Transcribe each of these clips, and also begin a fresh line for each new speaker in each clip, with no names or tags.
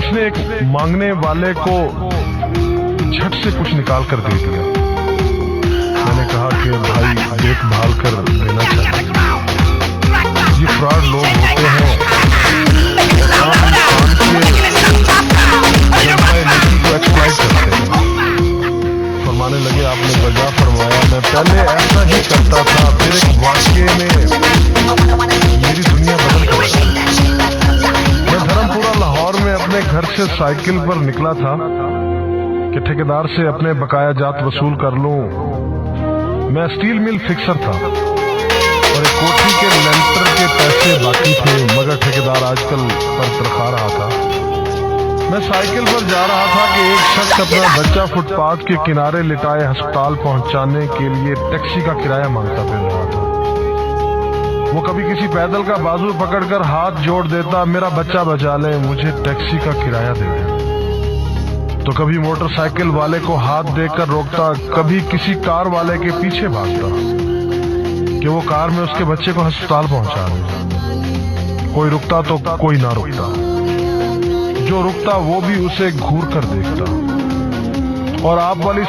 उसने एक मांगने वाले को झट से कुछ निकाल कर दे दिया। मैंने कहा कि भाई देखभाल कर देना चाहिए, ये फ्रॉड लोग होते हैं और लड़की को एक्सप्लॉइट करते हैं। फरमाने लगे आपने वजह फरमाया, मैं पहले ऐसा ही करता था, फिर एक वाकये में मेरी दुनिया बदल गई। मैं धर्मपुरा लाहौर में अपने घर से साइकिल पर निकला था कि ठेकेदार से अपने बकाया जात वसूल कर लूं। मैं स्टील मिल फिक्सर था और एक कोठी के लेंटर के पैसे बाकी थे, मगर ठेकेदार आजकल पर तरखा रहा था। मैं साइकिल पर जा रहा था कि एक शख्स अपना बच्चा फुटपाथ के किनारे लिटाए अस्पताल पहुंचाने के लिए टैक्सी का किराया मांगता फिर रहा था। वो कभी किसी पैदल का बाजू पकड़कर हाथ जोड़ देता, मेरा बच्चा बचा ले, मुझे टैक्सी का किराया दे दे। तो कभी मोटरसाइकिल वाले को हाथ देकर रोकता, कभी किसी कार वाले के पीछे भागता कि वो कार में उसके बच्चे को अस्पताल पहुंचा दे। कोई रुकता तो कोई ना रुकता, जो रुकता वो भी उसे घूर कर देखता और आप वाली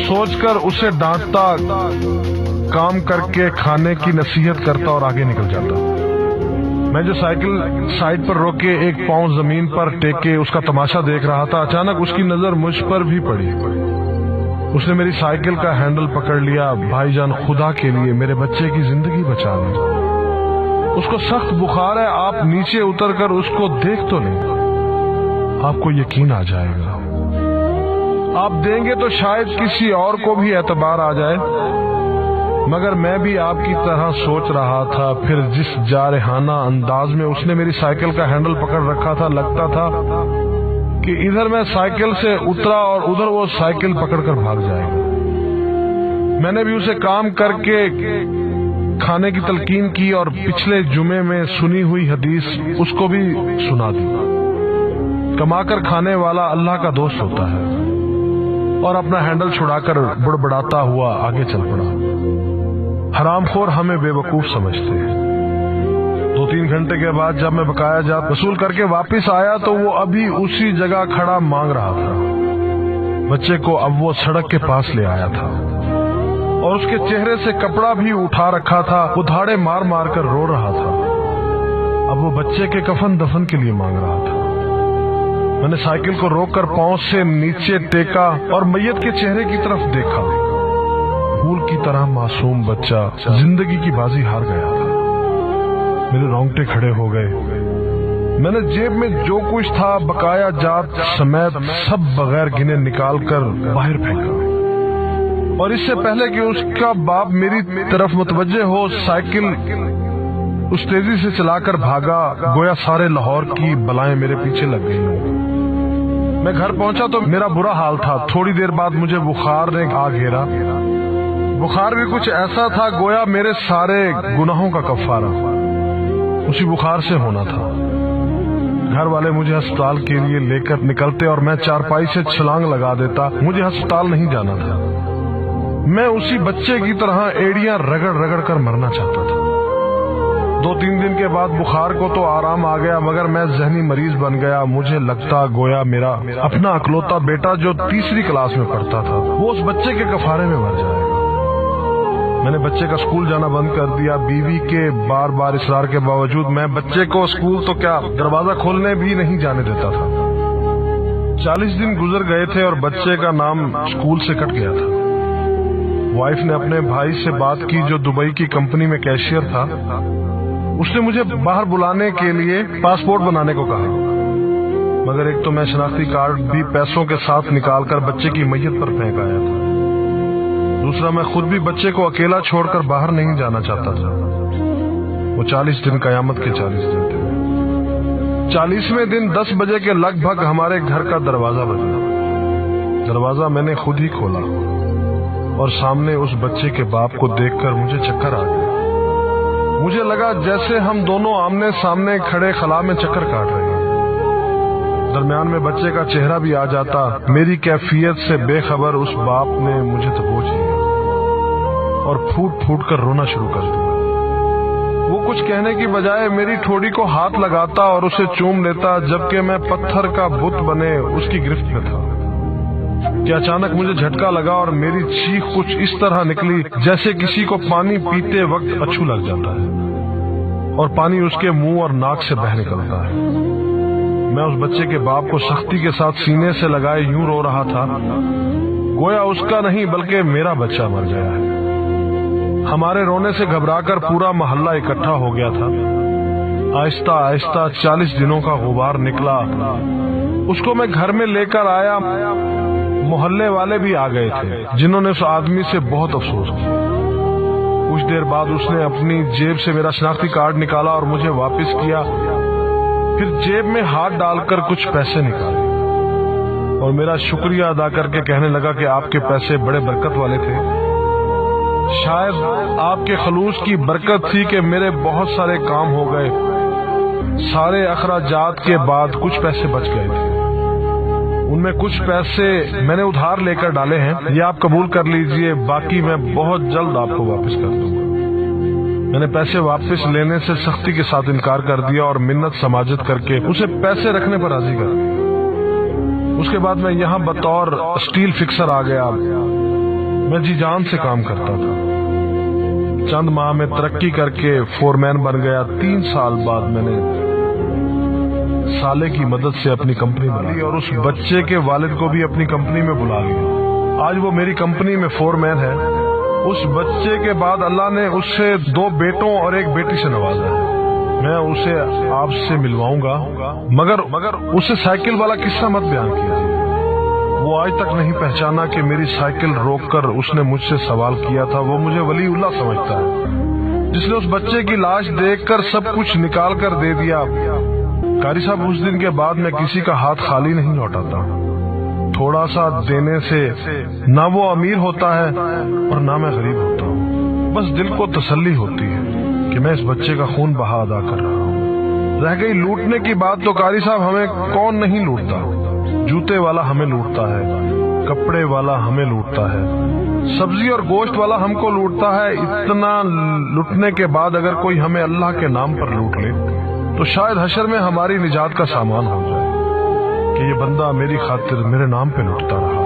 सोच कर उसे डांटता, काम करके खाने की नसीहत करता और आगे निकल जाता। मैं जो साइकिल साइड पर रोक के एक पांव जमीन पर टेके उसका तमाशा देख रहा था, अचानक उसकी नजर मुझ पर भी पड़ी। उसने मेरी साइकिल का हैंडल पकड़ लिया। भाईजान खुदा के लिए मेरे बच्चे की जिंदगी बचा ली, उसको सख्त बुखार है, आप नीचे उतर कर उसको देख तो लें, आपको यकीन आ जाएगा। आप देंगे तो शायद किसी और को भी एतबार आ जाए, मगर मैं भी आपकी तरह सोच रहा था। फिर जिस जारहाना अंदाज में उसने मेरी साइकिल का हैंडल पकड़ रखा था, लगता था कि इधर मैं साइकिल से उतरा और उधर वो साइकिल पकड़कर भाग जाएगा। मैंने भी उसे काम करके खाने की तलकीन की और पिछले जुमे में सुनी हुई हदीस उसको भी सुना दी। कमाकर खाने वाला अल्लाह का दोस्त होता है, और अपना हैंडल छुड़ाकर बुड़बड़ाता हुआ आगे चल पड़ा। हरामखोर हमें बेवकूफ समझते हैं। 2-3 घंटे के बाद जब मैं बकाया जात वसूल करके वापस आया तो वो अभी उसी जगह खड़ा मांग रहा था। बच्चे को अब वो सड़क के पास ले आया था और उसके चेहरे से कपड़ा भी उठा रखा था। वो धाड़े मार मार कर रो रहा था। अब वो बच्चे के कफन दफन के लिए मांग रहा था। मैंने साइकिल को रोककर पांव से नीचे टेका और मैयत के चेहरे की तरफ देखा। फूल की तरह मासूम बच्चा जिंदगी की बाजी हार गया था। मेरे रोंगटे खड़े हो गए। मैंने जेब में जो कुछ था बकाया जात समेत सब बगैर गिने निकाल कर बाहर फेंका, और इससे पहले कि उसका बाप मेरी तरफ मुतवज्जे हो, साइकिल उस तेजी से चलाकर भागा गोया सारे लाहौर की बलाएं मेरे पीछे लग गई। मैं घर पहुंचा तो मेरा बुरा हाल था। थोड़ी देर बाद मुझे बुखार ने आ घेरा। बुखार भी कुछ ऐसा था गोया मेरे सारे गुनाहों का कफारा उसी बुखार से होना था। घर वाले मुझे अस्पताल के लिए लेकर निकलते और मैं चारपाई से छलांग लगा देता। मुझे अस्पताल नहीं जाना था। मैं उसी बच्चे की तरह एड़ियां रगड़ रगड़ कर मरना चाहता था। 2-3 दिन के बाद बुखार को तो आराम आ गया, मगर मैं जहनी मरीज बन गया। मुझे लगता गोया मेरा अपना अकलौता बेटा जो 3री क्लास में पढ़ता था वो उस बच्चे के कफारे में मर जाएगा। मैंने बच्चे का स्कूल जाना बंद कर दिया। बीवी के बार बार इसरार के बावजूद मैं बच्चे को स्कूल तो क्या दरवाजा खोलने भी नहीं जाने देता था। 40 दिन गुजर गए थे और बच्चे का नाम स्कूल से कट गया था। वाइफ ने अपने भाई से बात की जो दुबई की कंपनी में कैशियर था। उसने मुझे बाहर बुलाने के लिए पासपोर्ट बनाने को कहा, मगर एक तो मैं शनाख्ती कार्ड भी पैसों के साथ निकालकर बच्चे की मैयत पर फेंक आया था। दूसरा, मैं खुद भी बच्चे को अकेला छोड़कर बाहर नहीं जाना चाहता था। वो 40 दिन कयामत के 40 दिन थे। 40वें दिन 10 बजे के लगभग हमारे घर का दरवाजा बजा। दरवाजा मैंने खुद ही खोला और सामने उस बच्चे के बाप को देखकर मुझे चक्कर आ गया। मुझे लगा जैसे हम दोनों आमने सामने खड़े खला में चक्कर काट रहे हैं। दरमियान में बच्चे का चेहरा भी आ जाता। मेरी कैफियत से बेखबर उस बाप ने मुझे दबोच लिया और फूट फूट कर रोना शुरू कर दिया। وہ کچھ کہنے کی بجائے میری ٹھوڑی کو ہاتھ لگاتا اور اسے چوم لیتا، جبکہ میں پتھر کا بت بنے اس کی گرفت میں تھا کہ اچانک مجھے جھٹکا لگا اور میری چیخ کچھ اس طرح نکلی جیسے کسی کو پانی پیتے وقت اچھو لگ جاتا ہے اور پانی اس کے منہ اور ناک سے بہہ نکلتا ہے۔ میں اس بچے کے باپ کو سختی کے ساتھ سینے سے لگائے یوں رو رہا تھا گویا اس کا نہیں بلکہ میرا بچہ مر گیا ہے۔ ہمارے رونے سے گھبرا کر پورا محلہ اکٹھا ہو گیا تھا۔ آہستہ آہستہ 40 دنوں کا غبار نکلا، اس کو میں گھر میں لے کر آیا۔ محلے والے بھی آ گئے تھے جنہوں نے اس آدمی سے بہت افسوس کیا۔ کچھ دیر بعد اس نے اپنی جیب سے میرا شناختی کارڈ نکالا اور مجھے واپس کیا، پھر جیب میں ہاتھ ڈال کر کچھ پیسے نکالے اور میرا شکریہ ادا کر کے کہنے لگا کہ آپ کے پیسے بڑے برکت والے تھے، شاید آپ کے خلوص کی برکت تھی کہ میرے بہت سارے کام ہو گئے۔ سارے اخراجات کے بعد کچھ پیسے بچ گئے تھے، ان میں کچھ پیسے میں نے ادھار لے کر ڈالے ہیں، یہ آپ قبول کر لیجئے، باقی میں بہت جلد آپ کو واپس کر دوں گا۔ میں نے پیسے واپس لینے سے سختی کے ساتھ انکار کر دیا اور منت سماجت کر کے اسے پیسے رکھنے پر راضی کر دیا۔ اس کے بعد میں یہاں بطور اسٹیل فکسر آ گیا۔ میں جی جان سے کام کرتا تھا، چند ماہ میں ترقی کر کے فورمین بن گیا۔ 3 سال بعد میں نے سالے کی مدد سے اپنی کمپنی بنائی اور اس بچے کے والد کو بھی اپنی کمپنی میں بلا لیا۔ آج وہ میری کمپنی میں فورمین ہے۔ اس بچے کے بعد اللہ نے اس سے 2 بیٹوں اور 1 بیٹی سے نوازا ہے۔ میں اسے آپ سے ملواؤں گا، مگر اسے سائیکل والا قصہ مت بیان کیجیے۔ وہ آج تک نہیں پہچانا کہ میری سائیکل روک کر اس نے مجھ سے سوال کیا تھا۔ وہ مجھے ولی اللہ سمجھتا ہے جس نے اس بچے کی لاش دیکھ کر سب کچھ نکال کر دے دیا۔ قاری صاحب، اس دن کے بعد میں کسی کا ہاتھ خالی نہیں لوٹاتا۔ تھوڑا سا دینے سے نہ وہ امیر ہوتا ہے اور نہ میں غریب ہوتا ہوں۔ بس دل کو تسلی ہوتی ہے کہ میں اس بچے کا خون بہا ادا کر رہا ہوں۔ رہ گئی لوٹنے کی بات تو قاری صاحب ہمیں کون نہیں لوٹتا۔ جوتے والا ہمیں لوٹتا ہے، کپڑے والا ہمیں لوٹتا ہے، سبزی اور گوشت والا ہم کو لوٹتا ہے۔ اتنا لوٹنے کے بعد اگر کوئی ہمیں اللہ کے نام پر لوٹ لے تو شاید حشر میں ہماری نجات کا سامان ہو جائے کہ یہ بندہ میری خاطر میرے نام پہ لوٹتا رہا۔